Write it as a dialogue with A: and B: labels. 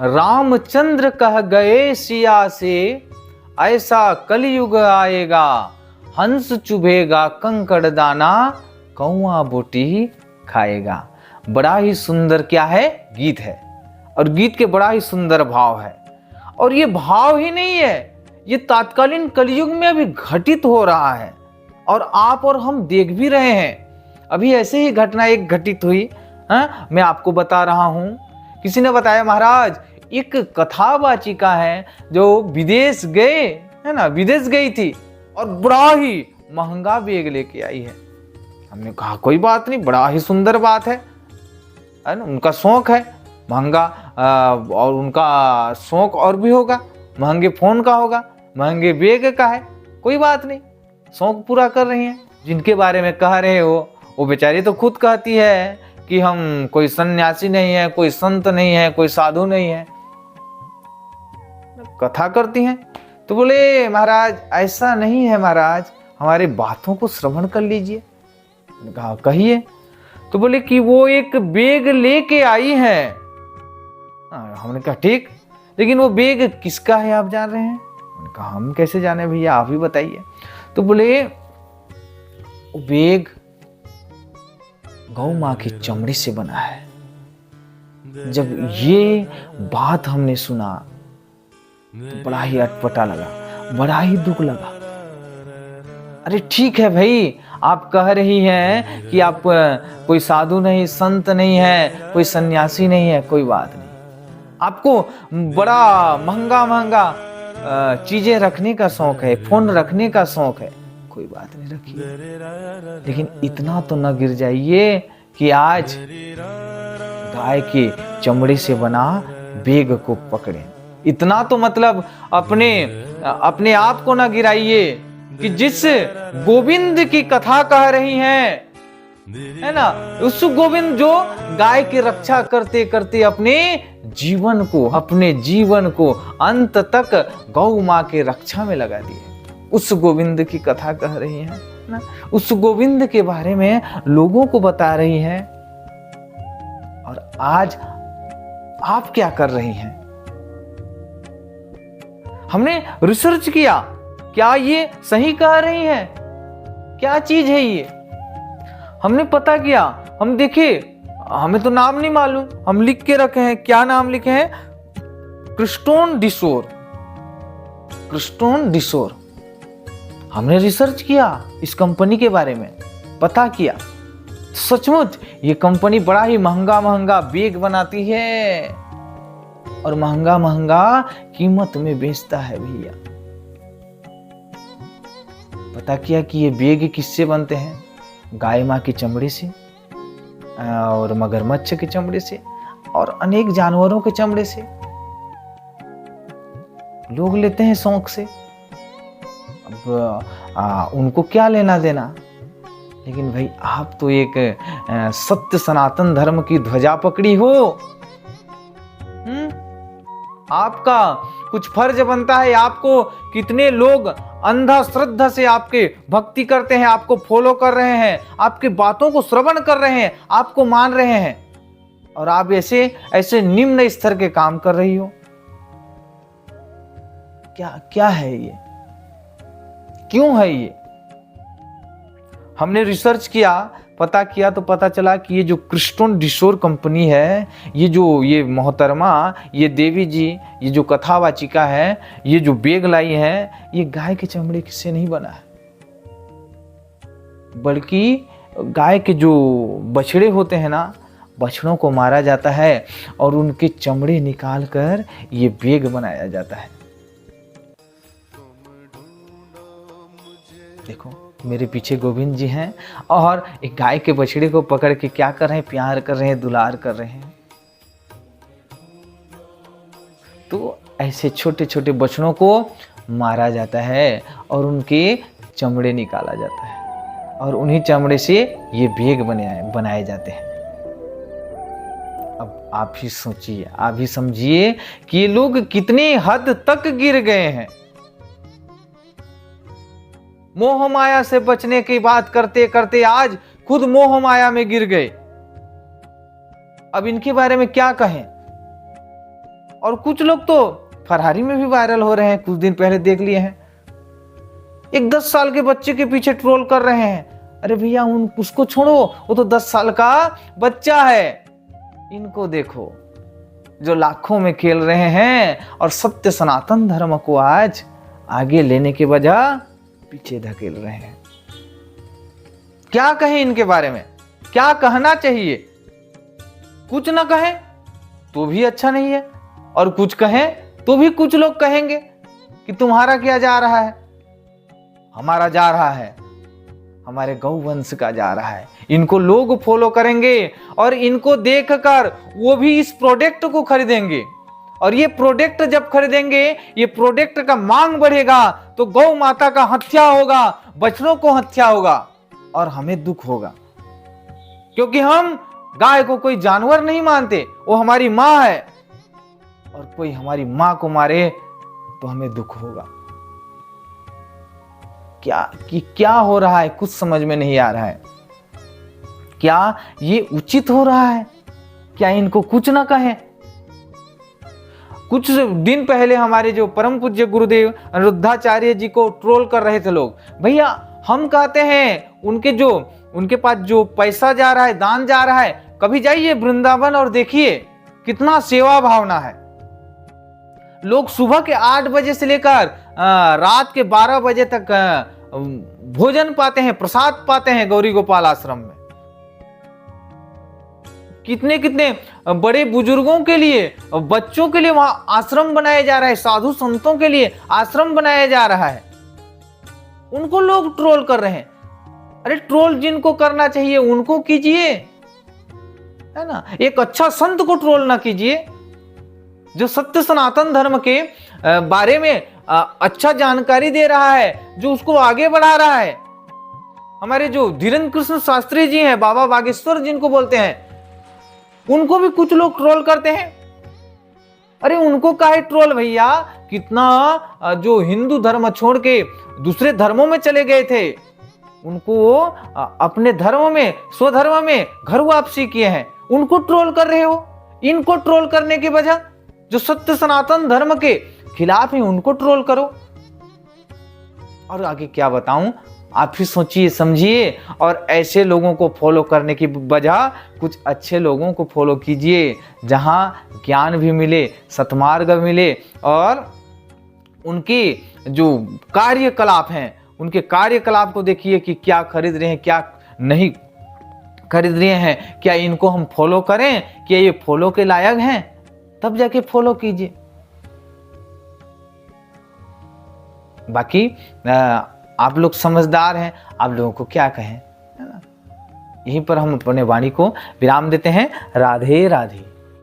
A: रामचंद्र कह गए सिया से, ऐसा कलयुग आएगा, हंस चुभेगा कंकड़ दाना, कौआ बोटी खाएगा। बड़ा ही सुंदर क्या है, गीत है, और गीत के बड़ा ही सुंदर भाव है। और ये भाव ही नहीं है, ये तात्कालीन कलयुग में अभी घटित हो रहा है, और आप और हम देख भी रहे हैं। अभी ऐसे ही घटना एक घटित हुई, मैं आपको बता रहा हूं। किसी ने बताया, महाराज एक कथावाचिका है जो विदेश गए, है ना, विदेश गई थी और बड़ा ही महंगा बैग लेके आई है। हमने कहा कोई बात नहीं, बड़ा ही सुंदर बात है ना, उनका शौक है महंगा, और उनका शौक और भी होगा, महंगे फोन का होगा, महंगे बैग का है, कोई बात नहीं, शौक पूरा कर रही हैं। जिनके बारे में कह रहे हो वो बेचारी तो खुद कहती है कि हम कोई सन्यासी नहीं है, कोई संत नहीं है, कोई साधु नहीं है, कथा करती हैं। तो बोले महाराज ऐसा नहीं है महाराज, हमारी बातों को श्रवण कर लीजिए। कहा कहिए। तो बोले कि वो एक बैग लेके आई है। हमने कहा ठीक, लेकिन वो बैग किसका है आप जान रहे हैं? मैंने कहा हम कैसे जाने भैया, आप ही बताइए। तो बोले वो बैग गौ मां की चमड़ी से बना है। जब ये बात हमने सुना तो बड़ा ही अटपटा लगा, बड़ा ही दुख लगा। अरे ठीक है भाई, आप कह रही हैं कि आप कोई साधु नहीं, संत नहीं है, कोई सन्यासी नहीं है, कोई बात नहीं, आपको बड़ा महंगा महंगा चीजें रखने का शौक है, फोन रखने का शौक है, कोई बात नहीं रखिए, लेकिन इतना तो न गिर जाइए कि आज गाय के चमड़े से बना बैग को पकड़े। इतना तो मतलब अपने आप को ना गिराइए कि जिस गोविंद की कथा कह रही हैं, है ना, उस गोविंद जो गाय की रक्षा करते करते अपने जीवन को अंत तक गौ मां के रक्षा में लगा दिए, उस गोविंद की कथा कह रही हैं ना, उस गोविंद के बारे में लोगों को बता रही हैं। और आज आप क्या कर रही हैं? हमने रिसर्च किया, क्या ये सही कह रही हैं, क्या चीज है ये, हमने पता किया, हम देखे, हमें तो नाम नहीं मालूम, हम लिख के रखे हैं। क्या नाम लिखे हैं? क्रिस्टोन डिसोर। हमने रिसर्च किया इस कंपनी के बारे में, पता किया, सचमुच ये कंपनी बड़ा ही महंगा महंगा बैग बनाती है और महंगा महंगा कीमत में बेचता है भैया। पता किया कि ये बैग किससे बनते हैं? गाय मां की चमड़ी से, और मगरमच्छ के चमड़े से, और अनेक जानवरों के चमड़े से। लोग लेते हैं शौक से, अब उनको क्या लेना देना। लेकिन भाई आप तो एक सत्य सनातन धर्म की ध्वजा पकड़ी हो, आपका कुछ फर्ज बनता है। आपको कितने लोग अंधा श्रद्धा से आपके भक्ति करते हैं, आपको फॉलो कर रहे हैं, आपकी बातों को श्रवण कर रहे हैं, आपको मान रहे हैं, और आप ऐसे निम्न स्तर के काम कर रही हो। क्या है ये, क्यों है ये? हमने रिसर्च किया, पता किया, तो पता चला कि ये जो क्रिस्टोन डिसोर कंपनी है, ये मोहतरमा, ये देवी जी, ये जो कथावाचिका है, ये जो बैग लाई है, ये गाय के चमड़े से नहीं बना है, बल्कि गाय के जो बछड़े होते हैं ना, बछड़ों को मारा जाता है और उनके चमड़े निकाल कर ये बैग बनाया जाता है। देखो मेरे पीछे गोविंद जी हैं और एक गाय के बछड़े को पकड़ के क्या कर रहे हैं? प्यार कर रहे हैं, दुलार कर रहे हैं। तो ऐसे छोटे छोटे बछड़ों को मारा जाता है और उनके चमड़े निकाला जाता है, और उन्हीं चमड़े से ये बैग बनाए जाते हैं। अब आप ही सोचिए, आप ही समझिए कि ये लोग कितनी हद तक गिर गए हैं। मोह माया से बचने की बात करते करते आज खुद मोह माया में गिर गए। अब इनके बारे में क्या कहें? और कुछ लोग तो फरारी में भी वायरल हो रहे हैं, कुछ दिन पहले देख लिए हैं। एक 10 साल के बच्चे के पीछे ट्रोल कर रहे हैं। अरे भैया उसको छोड़ो, वो तो 10 साल का बच्चा है। इनको देखो जो लाखों में खेल रहे हैं और सत्य सनातन धर्म को आज आगे लेने के बजाय पीछे धकेल रहे हैं। क्या कहें इनके बारे में, क्या कहना चाहिए? कुछ ना कहें तो भी अच्छा नहीं है, और कुछ कहें तो भी कुछ लोग कहेंगे कि तुम्हारा क्या जा रहा है, हमारा जा रहा है, हमारे गौवंश का जा रहा है। इनको लोग फॉलो करेंगे और इनको देखकर वो भी इस प्रोडक्ट को खरीदेंगे, और ये प्रोडक्ट जब खरीदेंगे, ये प्रोडक्ट का मांग बढ़ेगा तो गौ माता का हत्या होगा, बछड़ों को हत्या होगा और हमें दुख होगा, क्योंकि हम गाय को कोई जानवर नहीं मानते, वो हमारी मां है, और कोई हमारी मां को मारे तो हमें दुख होगा। क्या हो रहा है, कुछ समझ में नहीं आ रहा है। क्या ये उचित हो रहा है? क्या इनको कुछ ना कहें? कुछ दिन पहले हमारे जो परम पूज्य गुरुदेव अनिरुद्धाचार्य जी को ट्रोल कर रहे थे लोग। भैया हम कहते हैं उनके पास जो पैसा जा रहा है, दान जा रहा है, कभी जाइए वृंदावन और देखिए कितना सेवा भावना है। लोग सुबह के 8 बजे से लेकर रात के 12 बजे तक भोजन पाते हैं, प्रसाद पाते हैं गौरी गोपाल आश्रम में। कितने कितने बड़े बुजुर्गों के लिए, बच्चों के लिए वहां आश्रम बनाया जा रहा है, साधु संतों के लिए आश्रम बनाया जा रहा है। उनको लोग ट्रोल कर रहे हैं। अरे ट्रोल जिनको करना चाहिए उनको कीजिए, है ना। एक अच्छा संत को ट्रोल ना कीजिए, जो सत्य सनातन धर्म के बारे में अच्छा जानकारी दे रहा है, जो उसको आगे बढ़ा रहा है। हमारे जो धीरेन्द्र कृष्ण शास्त्री जी हैं, बाबा बागेश्वर जिनको बोलते हैं, उनको भी कुछ लोग ट्रोल करते हैं। अरे उनको काहे ट्रोल भैया, कितना जो हिंदू धर्म छोड़ के दूसरे धर्मों में चले गए थे, उनको अपने धर्म में, स्वधर्म में घर वापसी किए हैं, उनको ट्रोल कर रहे हो। इनको ट्रोल करने के बजाय जो सत्य सनातन धर्म के खिलाफ है उनको ट्रोल करो। और आगे क्या बताऊं, आप ही सोचिए समझिए, और ऐसे लोगों को फॉलो करने की बजाय कुछ अच्छे लोगों को फॉलो कीजिए, जहां ज्ञान भी मिले, सत्मार्ग मिले, और उनके जो कार्यकलाप हैं, उनके कार्यकलाप को देखिए कि क्या खरीद रहे हैं, क्या नहीं खरीद रहे हैं, क्या इनको हम फॉलो करें, क्या ये फॉलो के लायक हैं, तब जाके फॉलो कीजिए। बाकी आप लोग समझदार हैं, आप लोगों को क्या कहें, है ना। यहीं पर हम अपने वाणी को विराम देते हैं। राधे राधे।